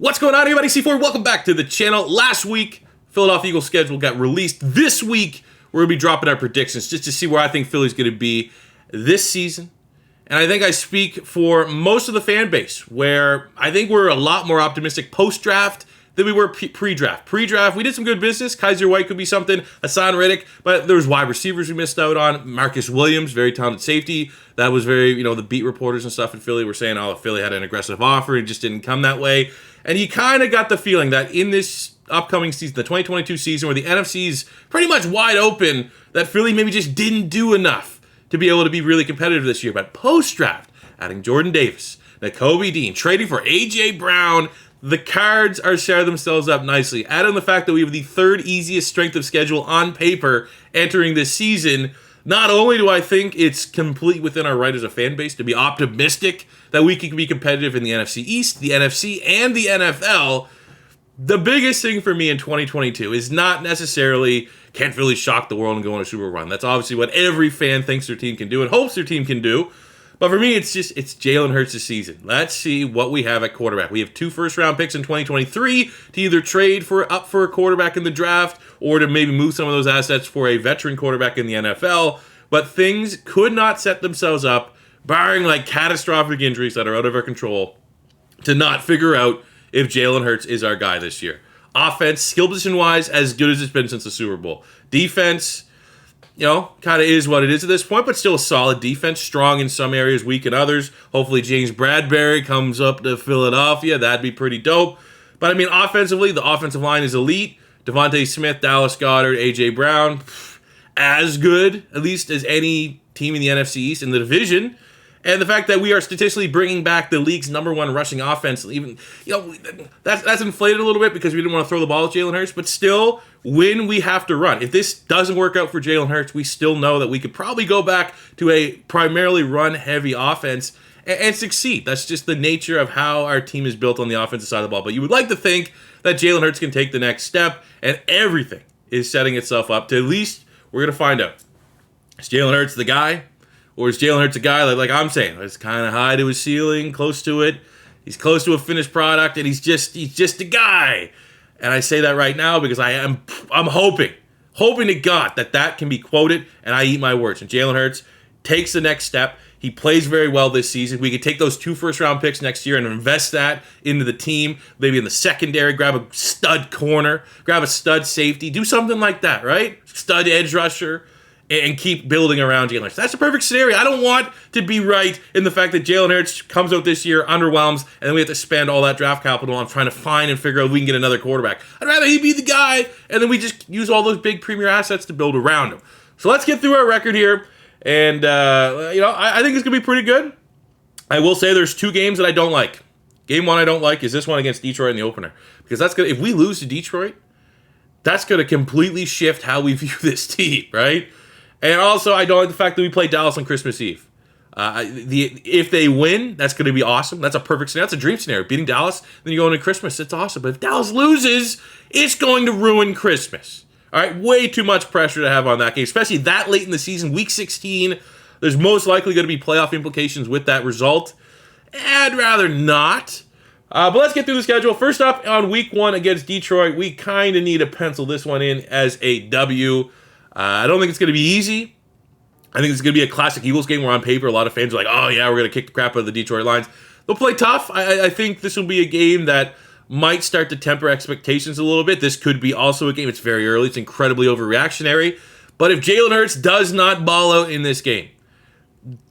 What's going on, everybody? C4, welcome back to the channel. Last week, Philadelphia Eagles schedule got released. This week, we're going to be dropping our predictions just to see where I think Philly's going to be this season. And I think I speak for most of the fan base, where I think we're a lot more optimistic post-draft than we were pre-draft. Pre-draft, we did some good business. Kaiser White could be something. Hassan Reddick, but there was wide receivers we missed out on. Marcus Williams, very talented safety. That was very, the beat reporters and stuff in Philly were saying, Philly had an aggressive offer. It just didn't come that way. And you kind of got the feeling that in this upcoming season, the 2022 season, where the NFC is pretty much wide open, that Philly maybe just didn't do enough to be able to be really competitive this year. But post-draft, adding Jordan Davis, Nakobe Dean, trading for A.J. Brown, the cards are setting themselves up nicely. Add on the fact that we have the third easiest strength of schedule on paper entering this season. Not only do I think it's complete within our right as a fan base to be optimistic that we can be competitive in the NFC East, the NFC, and the NFL, the biggest thing for me in 2022 is not necessarily can Philly shock the world and go on a Super Bowl run. That's obviously what every fan thinks their team can do and hopes their team can do. But for me, it's Jalen Hurts' season. Let's see what we have at quarterback. We have 2 first-round picks in 2023 to either trade up for a quarterback in the draft or to maybe move some of those assets for a veteran quarterback in the NFL. But things could not set themselves up, barring catastrophic injuries that are out of our control, to not figure out if Jalen Hurts is our guy this year. Offense, skill position-wise, as good as it's been since the Super Bowl. Defense, kind of is what it is at this point, but still a solid defense. Strong in some areas, weak in others. Hopefully James Bradberry comes up to Philadelphia. That'd be pretty dope. But, offensively, the offensive line is elite. Devontae Smith, Dallas Goedert, A.J. Brown, as good, at least, as any team in the NFC East in the division. And the fact that we are statistically bringing back the league's #1 rushing offense, even, that's inflated a little bit because we didn't want to throw the ball at Jalen Hurts, but still, when we have to run, if this doesn't work out for Jalen Hurts, we still know that we could probably go back to a primarily run-heavy offense and succeed. That's just the nature of how our team is built on the offensive side of the ball. But you would like to think that Jalen Hurts can take the next step, and everything is setting itself up to, at least, we're going to find out. Is Jalen Hurts the guy? Or is Jalen Hurts a guy like I'm saying, it's kind of high to his ceiling, close to it. He's close to a finished product, and he's just a guy. And I say that right now because I'm hoping to God that can be quoted, and I eat my words. And Jalen Hurts takes the next step. He plays very well this season. We could take those 2 first-round picks next year and invest that into the team. Maybe in the secondary, grab a stud corner, grab a stud safety, do something like that, right? Stud edge rusher. And keep building around Jalen Hurts. That's a perfect scenario. I don't want to be right in the fact that Jalen Hurts comes out this year, underwhelms, and then we have to spend all that draft capital on trying to find and figure out if we can get another quarterback. I'd rather he be the guy, and then we just use all those big premier assets to build around him. So let's get through our record here, and I think it's going to be pretty good. I will say there's 2 games that I don't like. Game 1 I don't like is this one against Detroit in the opener, because if we lose to Detroit, that's going to completely shift how we view this team, right? And also, I don't like the fact that we play Dallas on Christmas Eve. If they win, that's going to be awesome. That's a perfect scenario. That's a dream scenario. Beating Dallas, then you go into Christmas. It's awesome. But if Dallas loses, it's going to ruin Christmas. All right, way too much pressure to have on that game, especially that late in the season, Week 16. There's most likely going to be playoff implications with that result. I'd rather not. But let's get through the schedule. First up, on Week 1 against Detroit, we kind of need to pencil this one in as a W. I don't think it's going to be easy. I think it's going to be a classic Eagles game where on paper a lot of fans are like, oh yeah, we're going to kick the crap out of the Detroit Lions. They'll play tough. I think this will be a game that might start to temper expectations a little bit. This could be also a game, it's very early, it's incredibly overreactionary. But if Jalen Hurts does not ball out in this game,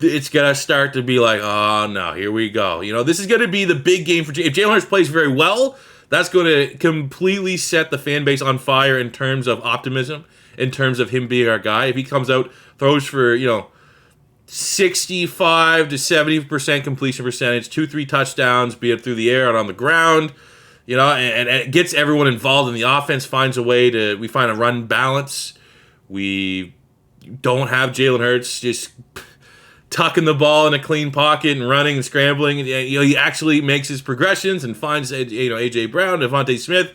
it's going to start to be like, oh no, here we go. This is going to be the big game for Jalen. If Jalen Hurts plays very well, that's going to completely set the fan base on fire in terms of optimism, in terms of him being our guy. If he comes out, throws for, 65 to 70% completion percentage, 2-3 touchdowns, be it through the air and on the ground, and it gets everyone involved in the offense, finds a way we find a run balance. We don't have Jalen Hurts just tucking the ball in a clean pocket and running and scrambling. He actually makes his progressions and finds, A.J. Brown, Devontae Smith.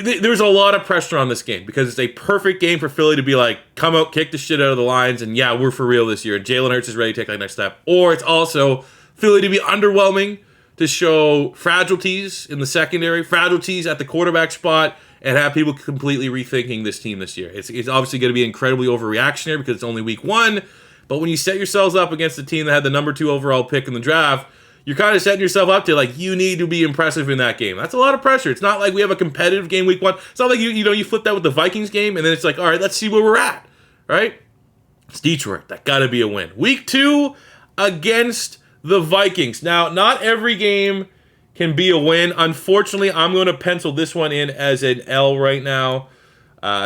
There's a lot of pressure on this game because it's a perfect game for Philly to be like, come out, kick the shit out of the Lions, and yeah, we're for real this year. And Jalen Hurts is ready to take that next step. Or it's also Philly to be underwhelming, to show fragilities in the secondary, fragilities at the quarterback spot, and have people completely rethinking this team this year. It's obviously going to be incredibly overreactionary because it's only week 1, but when you set yourselves up against a team that had the number 2 overall pick in the draft, you're kind of setting yourself up to, like, you need to be impressive in that game. That's a lot of pressure. It's not like we have a competitive game week 1. It's not like you flip that with the Vikings game, and then it's like, all right, let's see where we're at, right? It's Detroit. That got to be a win. Week 2 against the Vikings. Now, not every game can be a win. Unfortunately, I'm going to pencil this one in as an L right now.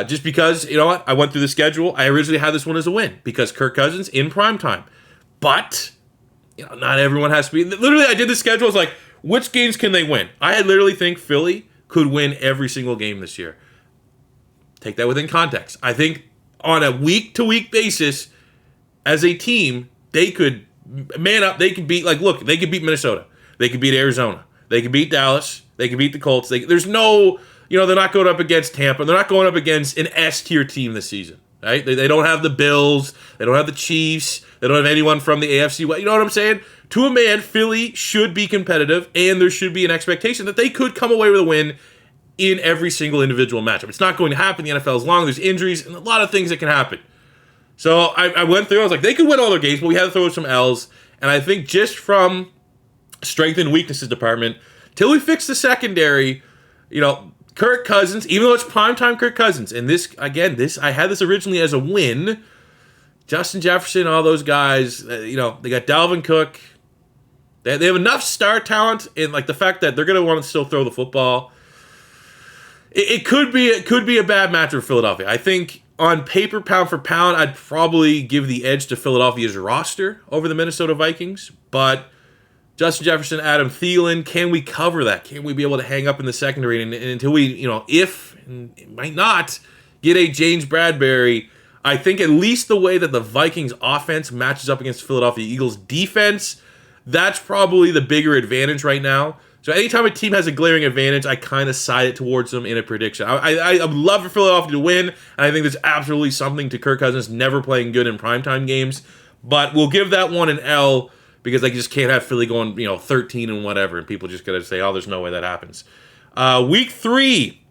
Just because, you know what? I went through the schedule. I originally had this one as a win because Kirk Cousins in primetime. But, you know, not everyone has to be. Literally, I did the schedule. I was like, which games can they win? I literally think Philly could win every single game this year. Take that within context. I think on a week-to-week basis, as a team, they could man up. They could beat, like, look, they could beat Minnesota. They could beat Arizona. They could beat Dallas. They could beat the Colts. There's no, you know, they're not going up against Tampa. They're not going up against an S-tier team this season, right? They don't have the Bills. They don't have the Chiefs. They don't have anyone from the AFC. You know what I'm saying? To a man, Philly should be competitive, and there should be an expectation that they could come away with a win in every single individual matchup. It's not going to happen. The NFL is long. There's injuries and a lot of things that can happen. So I went through. I was like, they could win all their games, but we had to throw some L's. And I think just from strength and weaknesses department, till we fix the secondary, you know, Kirk Cousins, even though it's primetime Kirk Cousins, and this, again, I had this originally as a win. Justin Jefferson, all those guys, you know, they got Dalvin Cook. They have enough star talent, and like the fact that they're going to want to still throw the football. It could be a bad match for Philadelphia. I think on paper, pound for pound, I'd probably give the edge to Philadelphia's roster over the Minnesota Vikings. But Justin Jefferson, Adam Thielen, can we cover that? Can we be able to hang up in the secondary? And until we, you know, if, and it might not, get a James Bradbury, I think at least the way that the Vikings offense matches up against Philadelphia Eagles defense, that's probably the bigger advantage right now. So anytime a team has a glaring advantage, I kind of side it towards them in a prediction. I would love for Philadelphia to win, and I think there's absolutely something to Kirk Cousins never playing good in primetime games. But we'll give that one an L because I just can't have Philly going, you know, 13 and whatever, and people just going to say, oh, there's no way that happens. Week 3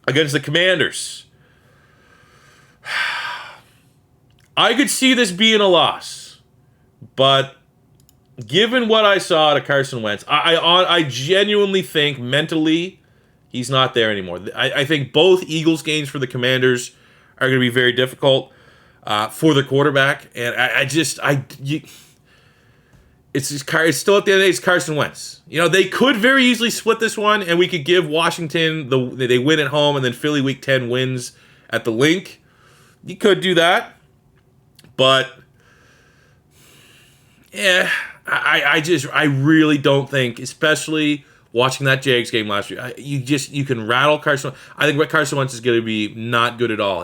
against the Commanders. I could see this being a loss, but given what I saw out of Carson Wentz, I genuinely think mentally he's not there anymore. I think both Eagles games for the Commanders are going to be very difficult for the quarterback, and it's still at the end of the day, it's Carson Wentz. You know, they could very easily split this one, and we could give Washington they win at home, and then Philly Week 10 wins at the Link. You could do that, but yeah. I really don't think, especially watching that Jags game last year, you can rattle Carson. I think Carson Wentz is going to be not good at all.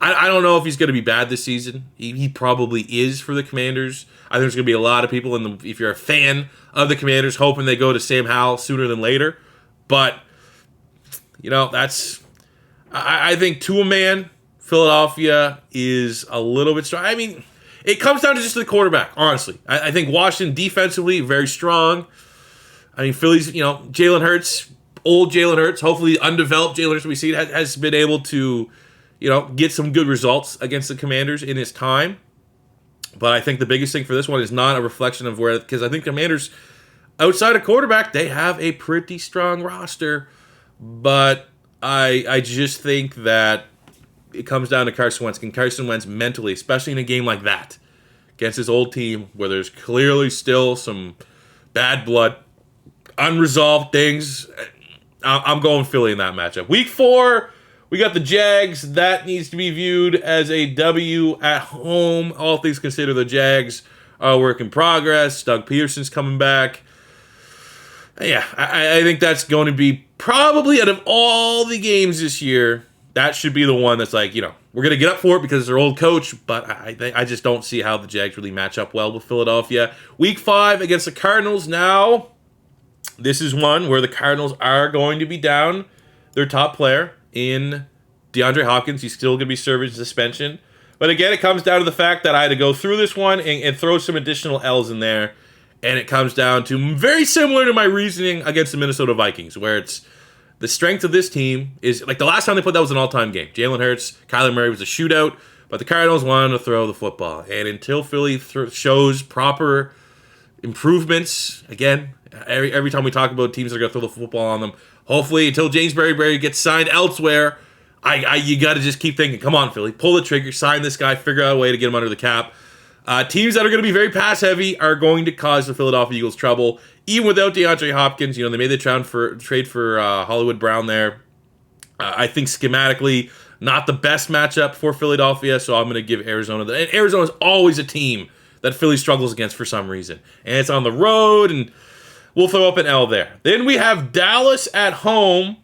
I don't know if he's going to be bad this season. He probably is for the Commanders. I think there's going to be a lot of people if you're a fan of the Commanders, hoping they go to Sam Howell sooner than later. But you know, I think to a man, Philadelphia is a little bit strong. I mean, it comes down to just the quarterback, honestly. I think Washington defensively, very strong. I mean, Philly's, you know, Jalen Hurts, old Jalen Hurts, hopefully undeveloped Jalen Hurts we see, has been able to, you know, get some good results against the Commanders in his time. But I think the biggest thing for this one is not a reflection of where, because I think Commanders, outside of quarterback, they have a pretty strong roster. But I just think that it comes down to Carson Wentz. Can Carson Wentz mentally, especially in a game like that, against his old team where there's clearly still some bad blood, unresolved things, I'm going Philly in that matchup. Week 4, we got the Jags. That needs to be viewed as a W at home. All things considered, the Jags are a work in progress. Doug Peterson's coming back. Yeah, I think that's going to be probably, out of all the games this year, that should be the one that's like, you know, we're going to get up for it because it's their old coach, but I just don't see how the Jags really match up well with Philadelphia. Week 5 against the Cardinals. Now, this is one where the Cardinals are going to be down their top player in DeAndre Hopkins. He's still going to be serving suspension. But again, it comes down to the fact that I had to go through this one and throw some additional L's in there. And it comes down to very similar to my reasoning against the Minnesota Vikings, where it's the strength of this team is like the last time they put that was an all-time game. Jalen Hurts, Kyler Murray was a shootout, but the Cardinals wanted to throw the football. And until Philly shows proper improvements, again, every time we talk about teams that are going to throw the football on them, hopefully until James Berry gets signed elsewhere, you got to just keep thinking, come on, Philly, pull the trigger, sign this guy, figure out a way to get him under the cap. Teams that are going to be very pass-heavy are going to cause the Philadelphia Eagles trouble. Even without DeAndre Hopkins, they made the trade for Hollywood Brown there. I think schematically, not the best matchup for Philadelphia, so I'm going to give Arizona. And Arizona's always a team that Philly struggles against for some reason. And it's on the road, and we'll throw up an L there. Then we have Dallas at home,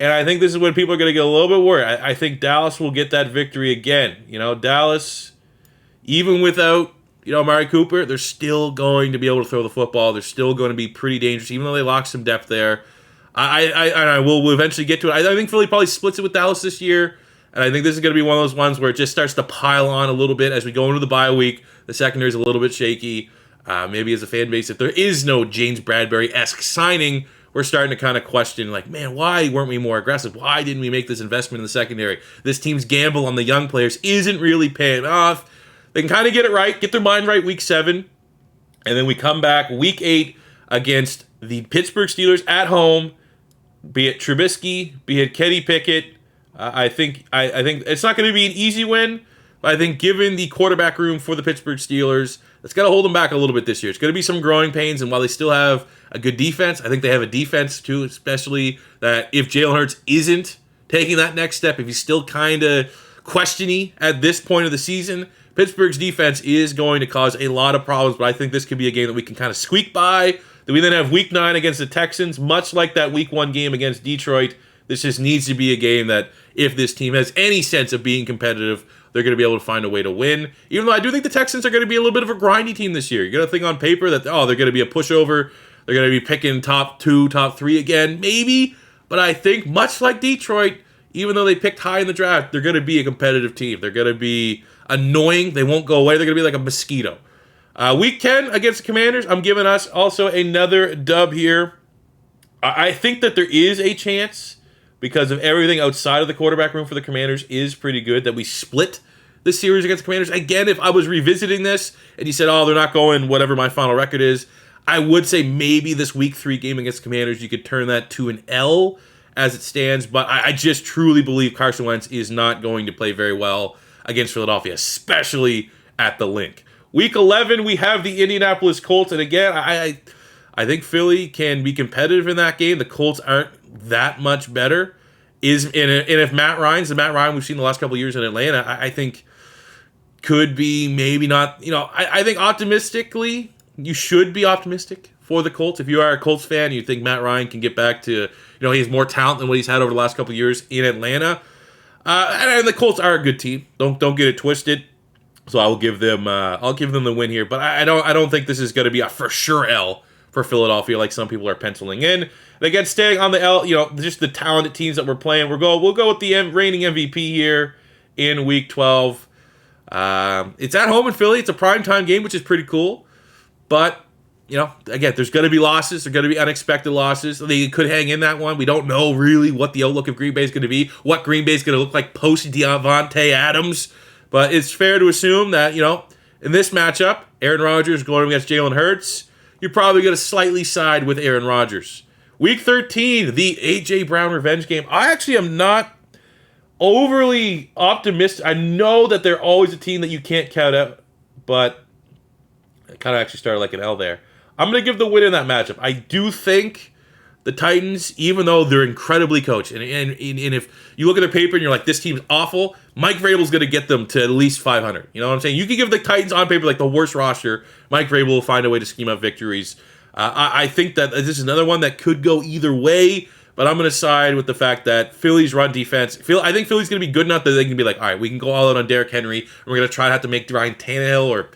and I think this is when people are going to get a little bit worried. I think Dallas will get that victory again. Dallas, even without Amari Cooper, they're still going to be able to throw the football. They're still going to be pretty dangerous, even though they lost some depth there. I will eventually get to it. I think Philly probably splits it with Dallas this year, and I think this is going to be one of those ones where it just starts to pile on a little bit as we go into the bye week. The secondary is a little bit shaky. Maybe as a fan base, if there is no James Bradberry-esque signing, we're starting to kind of question, like, man, why weren't we more aggressive? Why didn't we make this investment in the secondary? This team's gamble on the young players isn't really paying off. They can kind of get it right, get their mind right week 7, and then we come back week 8 against the Pittsburgh Steelers at home, be it Trubisky, be it Kenny Pickett. I think it's not going to be an easy win, but I think given the quarterback room for the Pittsburgh Steelers, that's got to hold them back a little bit this year. It's going to be some growing pains, and while they still have a good defense, I think they have a defense too, especially that if Jalen Hurts isn't taking that next step, if he's still kind of questiony at this point of the season, Pittsburgh's defense is going to cause a lot of problems, but I think this could be a game that we can kind of squeak by. That we then have week 9 against the Texans, much like that week 1 game against Detroit. This just needs to be a game that if this team has any sense of being competitive, they're going to be able to find a way to win. Even though I do think the Texans are going to be a little bit of a grindy team this year. You got to think on paper that, they're going to be a pushover. They're going to be picking top 2, top 3 again, maybe. But I think much like Detroit, even though they picked high in the draft, they're going to be a competitive team. They're going to be annoying. They won't go away. They're going to be like a mosquito. Week 10 against the Commanders, I'm giving us also another dub here. I think that there is a chance, because of everything outside of the quarterback room for the Commanders is pretty good, that we split the series against the Commanders. Again, if I was revisiting this and you said, they're not going whatever my final record is, I would say maybe this week 3 game against the Commanders, you could turn that to an L as it stands. But I just truly believe Carson Wentz is not going to play very well against Philadelphia, especially at the Link. Week 11, we have the Indianapolis Colts. And again, I think Philly can be competitive in that game. The Colts aren't that much better. And if Matt Ryan's the Matt Ryan we've seen the last couple of years in Atlanta, I think could be maybe not. I think optimistically, you should be optimistic for the Colts. If you are a Colts fan, you think Matt Ryan can get back to, he has more talent than what he's had over the last couple of years in Atlanta. And the Colts are a good team. Don't get it twisted. So I'll give them the win here. But I don't think this is going to be a for sure L for Philadelphia, like some people are penciling in. And again, staying on the L, just the talented teams that we're playing. We'll go with the reigning MVP here in Week 12. It's at home in Philly. It's a primetime game, which is pretty cool. But, again, there's going to be losses. There's going to be unexpected losses. They could hang in that one. We don't know really what the outlook of Green Bay is going to be, what Green Bay is going to look like post-Devontae Adams. But it's fair to assume that, in this matchup, Aaron Rodgers going against Jalen Hurts, you're probably going to slightly side with Aaron Rodgers. Week 13, the A.J. Brown revenge game. I actually am not overly optimistic. I know that they're always a team that you can't count out, but I kind of actually started like an L there. I'm going to give the win in that matchup. I do think the Titans, even though they're incredibly coached, and if you look at their paper and you're like, this team's awful, Mike Vrabel's going to get them to at least 500. You know what I'm saying? You can give the Titans on paper like the worst roster. Mike Vrabel will find a way to scheme up victories. I think that this is another one that could go either way, but I'm going to side with the fact that Philly's run defense, I think Philly's going to be good enough that they can be like, all right, we can go all out on Derrick Henry, and we're going to try to have to make Ryan Tannehill, or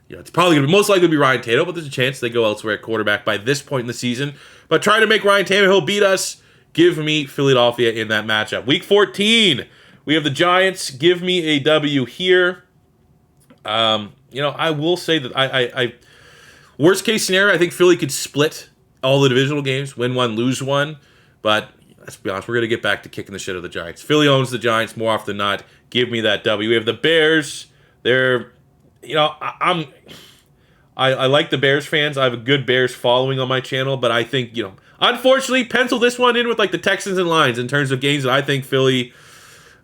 it's probably going to be most likely to be Ryan Tannehill, but there's a chance they go elsewhere at quarterback by this point in the season. But try to make Ryan Tannehill beat us. Give me Philadelphia in that matchup. Week 14, we have the Giants. Give me a W here. I will say that Worst case scenario, I think Philly could split all the divisional games, win one, lose one. But let's be honest, we're going to get back to kicking the shit out of the Giants. Philly owns the Giants more often than not. Give me that W. We have the Bears. They're, I like the Bears fans. I have a good Bears following on my channel, but I think, unfortunately, pencil this one in with like the Texans and Lions in terms of games that I think Philly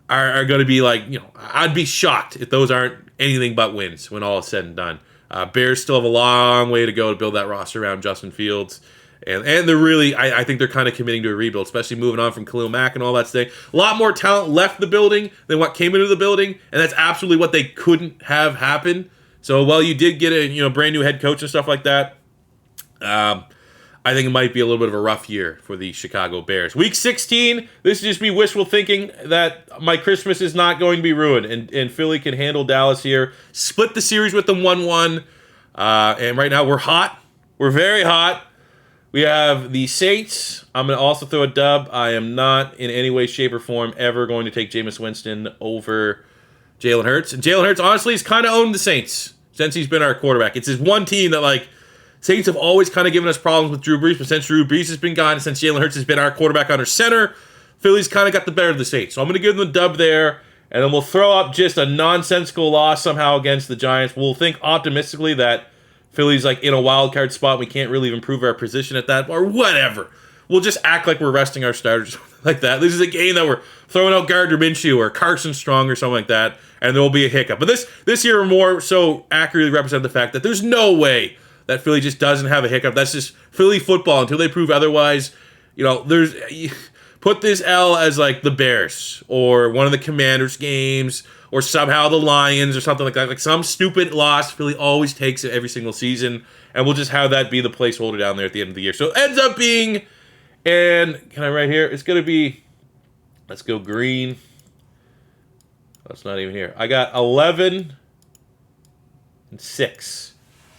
are going to be like, I'd be shocked if those aren't anything but wins when all is said and done. Bears still have a long way to go to build that roster around Justin Fields. And they're really, I think they're kind of committing to a rebuild, especially moving on from Khalil Mack and all that stuff. A lot more talent left the building than what came into the building, and that's absolutely what they couldn't have happen. So while you did get a brand new head coach and stuff like that, I think it might be a little bit of a rough year for the Chicago Bears. Week 16, this is just me wishful thinking that my Christmas is not going to be ruined, and Philly can handle Dallas here. Split the series with them 1-1, and right now we're hot. We're very hot. We have the Saints. I'm going to also throw a dub. I am not in any way, shape, or form ever going to take Jameis Winston over Jalen Hurts. And Jalen Hurts, honestly, has kind of owned the Saints since he's been our quarterback. It's his one team that, Saints have always kind of given us problems with Drew Brees, but since Drew Brees has been gone, and since Jalen Hurts has been our quarterback under center, Philly's kind of got the better of the Saints. So I'm going to give them the dub there, and then we'll throw up just a nonsensical loss somehow against the Giants. We'll think optimistically that Philly's in a wild card spot. We can't really improve our position at that, or whatever. We'll just act like we're resting our starters like that. This is a game that we're throwing out Gardner Minshew or Carson Strong or something like that, and there will be a hiccup. But this year more so accurately represent the fact that there's no way that Philly just doesn't have a hiccup. That's just Philly football until they prove otherwise. There's put this L as the Bears or one of the Commanders games, or somehow the Lions or something like that. Like some stupid loss Philly always takes it every single season, and we'll just have that be the placeholder down there at the end of the year. So it ends up being, and can I write here? It's going to be, let's go green. That's not even here. I got 11-6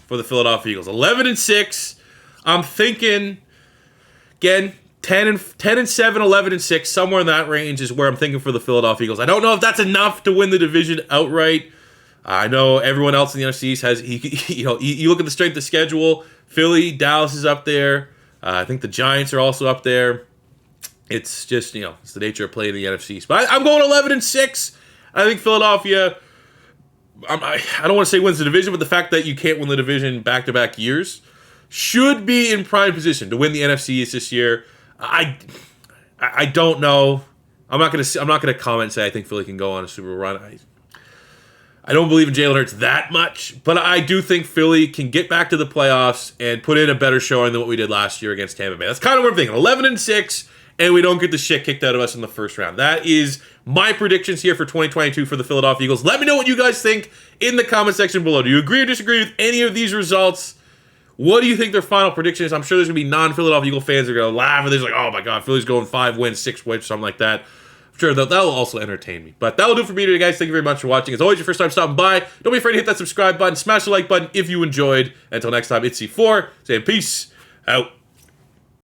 for the Philadelphia Eagles. 11-6. I'm thinking, again, 10-7, 11-6, somewhere in that range is where I'm thinking for the Philadelphia Eagles. I don't know if that's enough to win the division outright. I know everyone else in the NFC has, you look at the strength of schedule. Philly, Dallas is up there. I think the Giants are also up there. It's just, it's the nature of playing the NFC. But I'm going 11-6. I think Philadelphia, I don't want to say wins the division, but the fact that you can't win the division back-to-back years should be in prime position to win the NFC East this year. I don't know. I'm not gonna comment and say I think Philly can go on a Super Bowl run. I don't believe in Jalen Hurts that much, but I do think Philly can get back to the playoffs and put in a better showing than what we did last year against Tampa Bay. That's kind of what I'm thinking. 11-6, and we don't get the shit kicked out of us in the first round. That is my predictions here for 2022 for the Philadelphia Eagles. Let me know what you guys think in the comment section below. Do you agree or disagree with any of these results? What do you think their final prediction is? I'm sure there's going to be non-Philadelphia Eagle fans that are going to laugh, and they're like, oh my God, Philly's going 5 wins, 6 wins, something like that. I'm sure that'll also entertain me. But that will do it for me today, guys. Thank you very much for watching. As always, your first time stopping by, don't be afraid to hit that subscribe button, smash the like button if you enjoyed. Until next time, it's C4, saying peace out.